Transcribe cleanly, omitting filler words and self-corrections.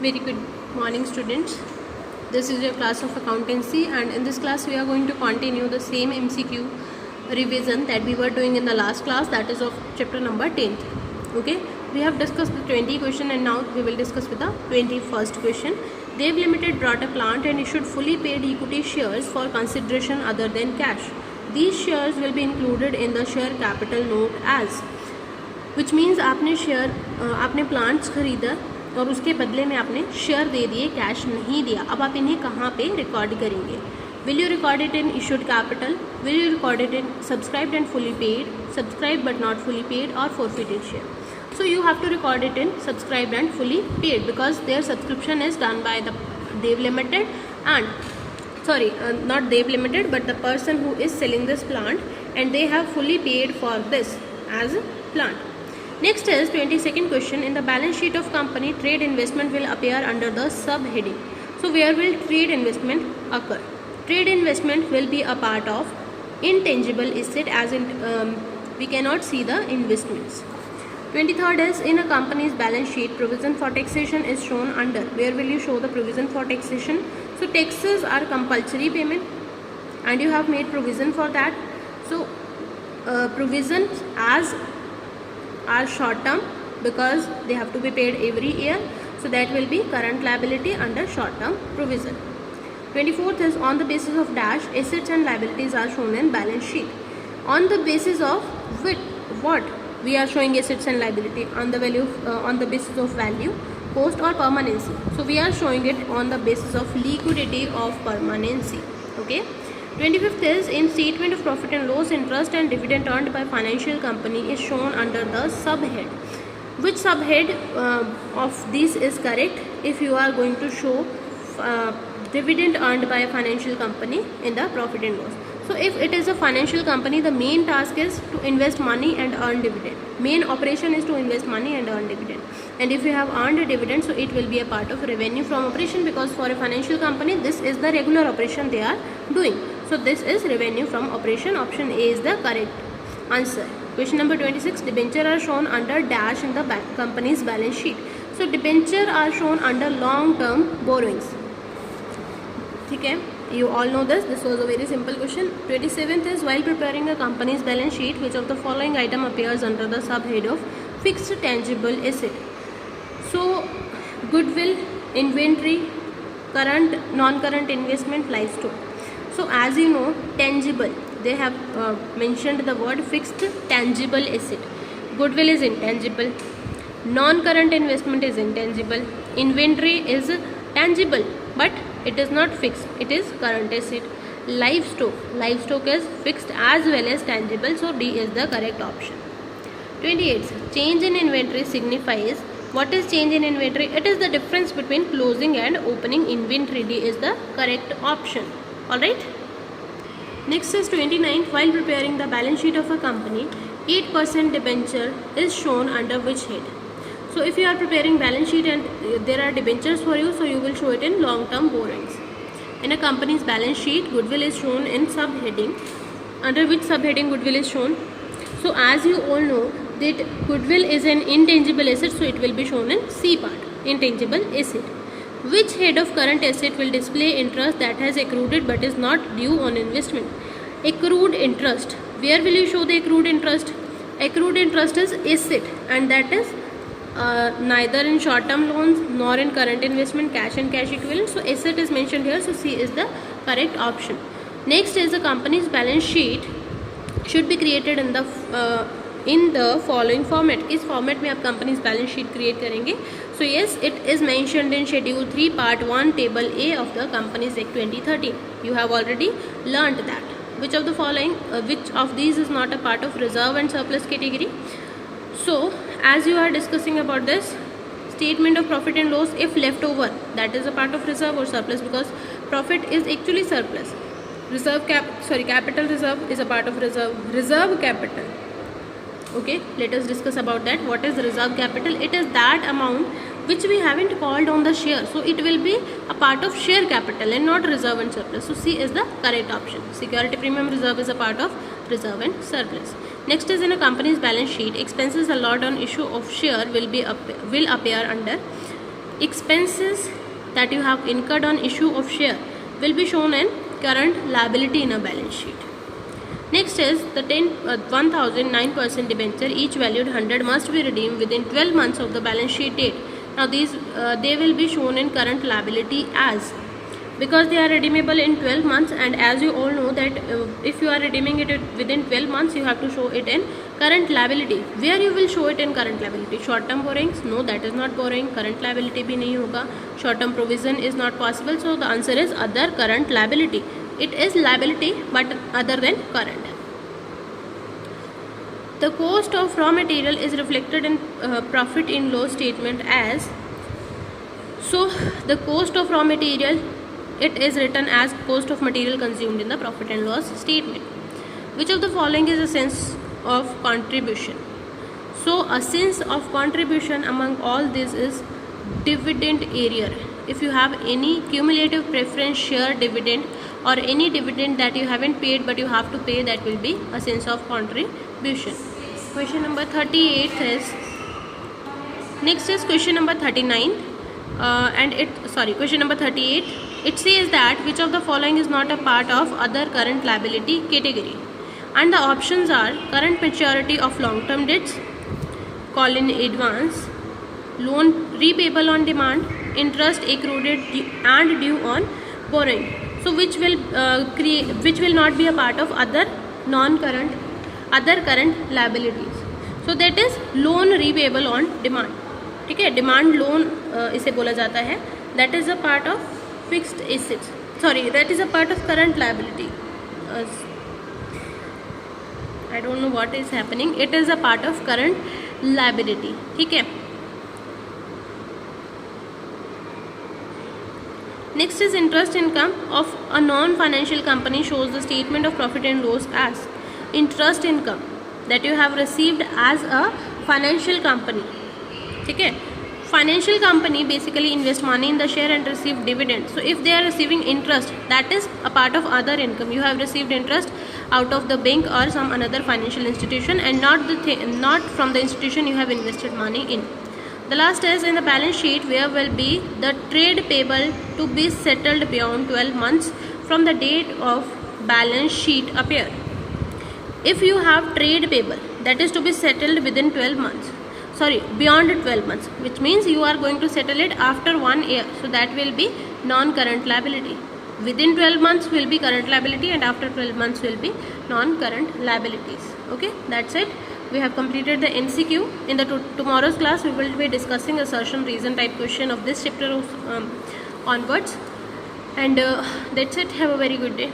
Very good morning, students. This is your class of accountancy, and in this class we are going to continue the same MCQ revision that we were doing in the last class, that is of chapter number 10. Okay, we have discussed the 20 question and now we will discuss with the 21st question. Dev Limited brought a plant and issued fully paid equity shares for consideration other than cash. These shares will be included in the share capital note as, which means आपने plants खरीदा और उसके बदले में आपने share दे दिए, cash नहीं दिया. अब आप इन्हें कहाँ पे रिकॉर्ड करेंगे? Will you record it in issued capital, will you record it in subscribed and fully paid, subscribe but not fully paid, और forfeited share? So you have to record it in subscribed and fully paid because their subscription is done by the Dev Limited and not Dev Limited but the person who is selling this plant, and they have fully paid for this as a plant. Next is 22nd question. In the balance sheet of company, trade investment will appear under the subheading. So where will trade investment occur? Trade investment will be a part of intangible asset, as in we cannot see the investments. 23rd is, in a company's balance sheet, provision for taxation is shown under. Where will you show the provision for taxation? So taxes are compulsory payment and you have made provision for that. So provisions as are short term because they have to be paid every year, so that will be current liability under short term provision. 24th is, on the basis of dash, assets and liabilities are shown in balance sheet. On the basis of what we are showing assets and liability? On the value on the basis of value, cost or permanency. So we are showing it on the basis of liquidity of permanency. Okay. 25th is, in statement of profit and loss, interest and dividend earned by financial company is shown under the subhead. Which subhead of this is correct if you are going to show dividend earned by a financial company in the profit and loss? So if it is a financial company, the main task is to invest money and earn dividend. Main operation is to invest money and earn dividend. And if you have earned a dividend, so it will be a part of revenue from operation, because for a financial company, this is the regular operation they are doing. So this is revenue from operation. Option A is the correct answer. Question number 26. Debenture are shown under dash in the company's balance sheet. So debenture are shown under long-term borrowings. Okay, you all know this. This was a very simple question. 27th is, while preparing a company's balance sheet, which of the following item appears under the subhead of fixed tangible asset? So goodwill, inventory, current, non-current investment, livestock. So as you know, tangible, they have mentioned the word fixed tangible asset. Goodwill is intangible, non-current investment is intangible, inventory is tangible but it is not fixed, it is current asset. Livestock is fixed as well as tangible, so D is the correct option. 28. Change in inventory signifies. What is change in inventory? It is the difference between closing and opening inventory. D is the correct option. Alright. Next is 29th. While preparing the balance sheet of a company, 8% debenture is shown under which head? So if you are preparing balance sheet and there are debentures for you, so you will show it in long-term borrowings. In a company's balance sheet, goodwill is shown in subheading. Under which subheading goodwill is shown? So as you all know that goodwill is an intangible asset, so it will be shown in C part, intangible asset. Which head of current asset will display interest that has accrued but is not due on investment? Accrued interest. Where will you show the accrued interest? Accrued interest is asset, and that is neither in short-term loans nor in current investment, cash and cash equivalent. So asset is mentioned here, so C is the correct option. Next is, the company's balance sheet should be created in the following format. इस format में आप company's balance sheet create करेंगे. So yes, it is mentioned in schedule 3 part 1 table A of the Companies Act 2013. You have already learnt that. Which of the following, which of these is not a part of reserve and surplus category? So as you are discussing about this, statement of profit and loss, if leftover, that is a part of reserve or surplus, because profit is actually surplus. Capital reserve is a part of reserve capital. Okay, let us discuss about that. What is reserve capital? It is that amount which we haven't called on the share, so it will be a part of share capital and not reserve and surplus. So C is the correct option. Security premium reserve is a part of reserve and surplus. Next is, in a company's balance sheet, expenses allowed on issue of share will appear under expenses that you have incurred on issue of share will be shown in current liability in a balance sheet. Next is the 1009% debenture, each valued 100, must be redeemed within 12 months of the balance sheet date. Now these they will be shown in current liability as, because they are redeemable in 12 months, and as you all know that if you are redeeming it within 12 months, you have to show it in current liability. Where you will show it in current liability? Short term borrowings? No, that is not borrowing. Current liability bhi nahi hoga. Short term provision is not possible, so the answer is other current liability. It is liability but other than current. The cost of raw material is reflected in profit and loss statement as, so the cost of raw material, it is written as cost of material consumed in the profit and loss statement. Which of the following is a sense of contribution? So a sense of contribution among all this is dividend area. If you have any cumulative preference share dividend or any dividend that you haven't paid but you have to pay, that will be a sense of contribution. Question number 38 is, next is question number 39 question number 38. It says that which of the following is not a part of other current liability category, and the options are current maturity of long term debts, call in advance, loan repayable on demand, interest accrued and due on borrowing. So which will not be a part of other current liabilities? So that is loan repayable on demand. ठीक है, demand loan इसे बोला जाता है. That is a part of fixed assets, sorry that is a part of current liability. I don't know what is happening. It is a part of current liability. ठीक है. Next is interest income of a non financial company shows the statement of profit and loss as interest income that you have received as a financial company. ठीक है. Financial company basically invest money in the share and receive dividend. So if they are receiving interest, that is a part of other income. You have received interest out of the bank or some another financial institution, and not from the institution you have invested money in. The last is in the balance sheet where will be the trade payable to be settled beyond 12 months from the date of balance sheet appear. If you have trade payable that is to be settled within 12 months, beyond 12 months, which means you are going to settle it after 1 year, so that will be non-current liability. Within 12 months will be current liability, and after 12 months will be non-current liabilities. Okay, that's it. We have completed the MCQ. In the tomorrow's class we will be discussing assertion reason type question of this chapter onwards, and that's it. Have a very good day.